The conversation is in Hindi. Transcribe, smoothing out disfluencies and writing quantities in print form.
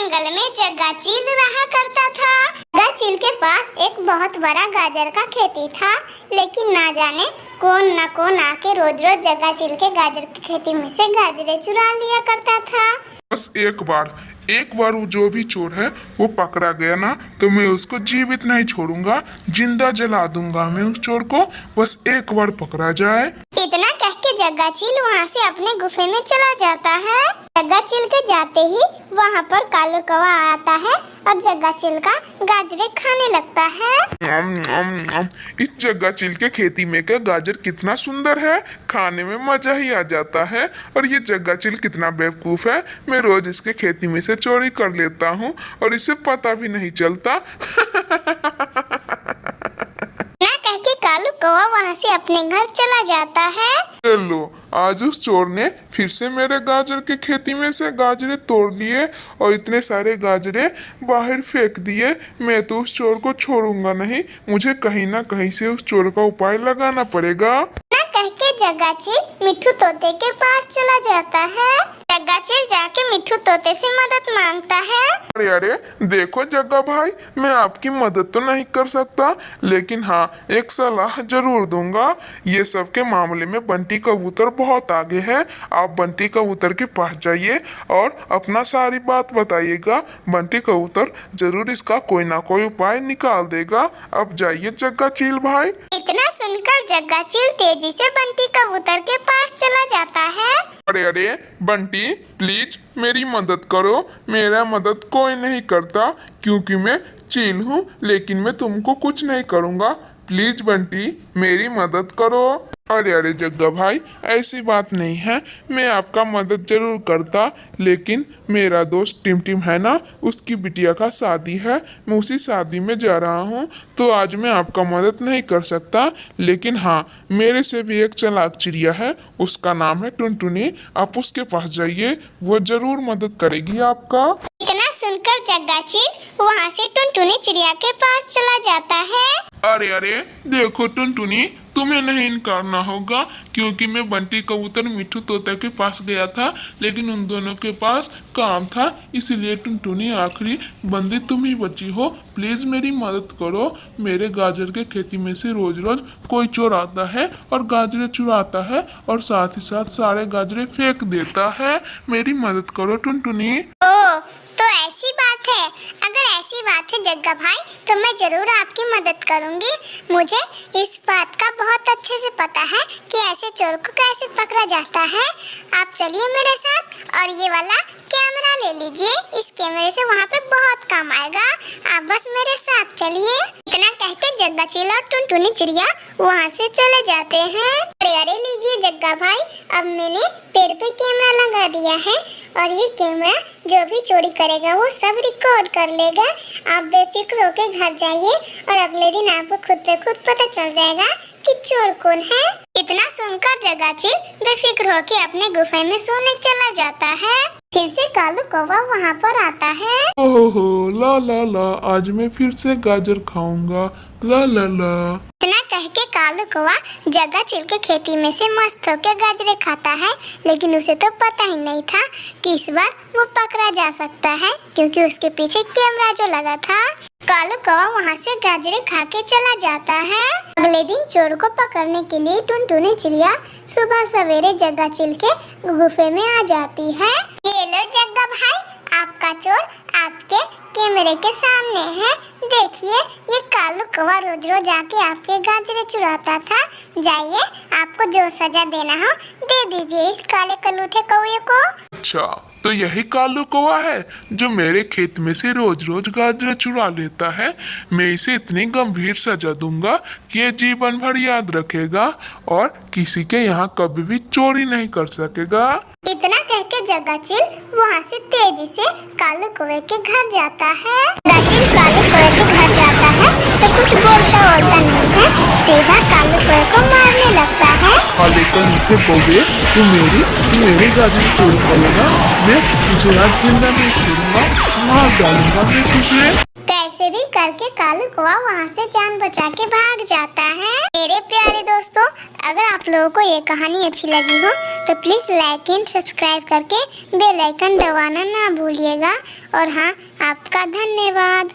जंगल में जग्गा चील रहा करता था। जग्गा चील के पास एक बहुत बड़ा गाजर का खेती था, लेकिन ना जाने कौन न कौन आके रोज रोज जग्गा चील के गाजर की खेती में से गाजरे चुरा लिया करता था। बस एक बार वो जो भी चोर है वो पकड़ा गया ना, तो मैं उसको जीवित नहीं छोड़ूंगा, जिंदा जला दूंगा मैं उस चोर को, बस एक बार पकड़ा जाए। इतना कह के जग्गा चील वहाँ से अपने गुफे में चला जाता है। जग्गा चील के जाते ही वहाँ पर कालू कौवा आता है और जग्गा चील का गाजरे खाने लगता है। इस जग्गा चील के खेती में का गाजर कितना सुंदर है, खाने में मजा ही आ जाता है। और ये जग्गा चील कितना बेवकूफ है, मैं रोज इसके खेती में से चोरी कर लेता हूँ और इसे पता भी नहीं चलता। ना कह के कालू कौवा वहाँ से अपने घर चला जाता है। चलो, आज उस चोर ने फिर से मेरे गाजर के खेती में से गाजरे तोड़ लिए और इतने सारे गाजरे बाहर फेंक दिए। मैं तो उस चोर को छोड़ूंगा नहीं, मुझे कहीं ना कहीं से उस चोर का उपाय लगाना पड़ेगा। ना कह के जग्गा चील मिट्ठू तोते के पास चला जाता है। जग्गा चील जाके मिट्ठू तोते से मदद मांगता है। अरे देखो जग्गा भाई, मैं आपकी मदद तो नहीं कर सकता, लेकिन हाँ एक सलाह जरूर दूंगा। ये सब के मामले में बंटी कबूतर बहुत आगे है। आप बंटी कबूतर के पास जाइए और अपना सारी बात बताइएगा। बंटी कबूतर जरूर इसका कोई ना कोई उपाय निकाल देगा। अब जाइए जग्गा चील भाई। इतना सुनकर जग्गा चील तेजी से बंटी कबूतर के पास चला जाता है। अरे बंटी प्लीज मेरी मदद करो। मेरा मदद कोई नहीं करता क्योंकि मैं चील हूँ, लेकिन मैं तुमको कुछ नहीं करूँगा। प्लीज बंटी मेरी मदद करो। अरे जग्गा भाई, ऐसी बात नहीं है, मैं आपका मदद जरूर करता, लेकिन मेरा दोस्त टिम है ना, उसकी बिटिया का शादी है, मैं उसी शादी में जा रहा हूँ, तो आज मैं आपका मदद नहीं कर सकता। लेकिन हाँ, मेरे से भी एक चालाक चिड़िया है, उसका नाम है टुनटुनी। आप उसके पास जाइए, वो जरूर मदद करेगी आपका। इतना सुनकर जग्गा चील वहाँ से टुनटुनी चिड़िया के पास चला जाता है। अरे देखो टुनटुनी, तुम्हें नहीं इनकारना होगा, क्योंकि मैं बंटी कबूतर मिट्ठू तोता के पास गया था, लेकिन उन दोनों के पास काम था, इसीलिए टुनटुनी आखिरी बंदी तुम ही बची हो। प्लीज मेरी मदद करो। मेरे गाजर के खेती में से रोज रोज कोई चोर आता है और गाजरे चुराता है और साथ ही साथ सारे गाजरे फेंक देता है। मेरी मदद करो टुनटुनी। ओह, तो ऐसी बात है। अगर ऐसी बात है जग्गा भाई, तो मैं जरूर आपकी मदद करूंगी। मुझे इस बात का बहुत अच्छे से पता है कि ऐसे चोर को कैसे पकड़ा जाता है। आप चलिए मेरे साथ और ये वाला कैमरा ले लीजिए। इस कैमरे से वहाँ पे बहुत काम आएगा। आप बस मेरे साथ चलिए। इतना कहते जग्गा चील और टुनटुनी चिड़िया वहाँ से चले जाते हैं। अरे लीजिए जग्गा भाई, अब मैंने पेड़ पे कैमरा लगा दिया है और ये कैमरा जो भी चोरी करेगा वो सब रिकॉर्ड कर लेगा। आप बेफिक्र होके घर जाइए और अगले दिन आपको खुद पे खुद पता चल जाएगा कि चोर कौन है। इतना सुनकर जग्गा चील बेफिक्र होके अपने गुफे में सोने चला जाता है। फिर से कालू कौवा वहाँ पर आता है। ओहो ला, आज मैं फिर से गाजर खाऊंगा, ला। इतना कह के कालू कौवा जग्गा चील के खेती में से मस्त होके गाजरे खाता है, लेकिन उसे तो पता ही नहीं था कि इस बार वो पकड़ा जा सकता है, क्योंकि उसके पीछे कैमरा जो लगा था। कालू कौवा वहाँ से गाजरे खा के चला जाता है। अगले दिन चोर को पकड़ने के लिए टुनटुनी चिड़िया सुबह सवेरे जग्गा चील के गुफे में आ जाती है। ये लो जग्गा भाई, आपका चोर आपके कैमरे के सामने है। देखिए, ये कालू कौवा रोज रोज आके आपके गाजरे चुराता था। जाइए, आपको जो सजा देना हो दे दीजिए इस काले कलूठे कौवे को। अच्छा, तो यही कालू कौवा है जो मेरे खेत में से रोज रोज गाजर चुरा लेता है। मैं इसे इतनी गंभीर सजा दूंगा कि ये जीवन भर याद रखेगा और किसी के यहाँ कभी भी चोरी नहीं कर सकेगा। इतना कह के जग्गा चील वहाँ से तेजी से कालू कौवे के घर जाता है। जग्गा चील कालू कौवे के घर जाता है तो कुछ बोलता नहीं है, सीधा कालू कौवे को मारने लगता है। नीचे कौवे, तू मेरी गाजर चोरी करेगा, मैं तुझे आज जिंदा नहीं छोड़ूंगा, मार डालूंगा मैं तुझे। कैसे भी करके कालू कौवा वहाँ से जान बचा के भाग जाता है। मेरे प्यारे दोस्तों, अगर आप लोगों को ये कहानी अच्छी लगी हो तो प्लीज़ लाइक एंड सब्सक्राइब करके बेल आइकन दबाना ना भूलिएगा। और हाँ, आपका धन्यवाद।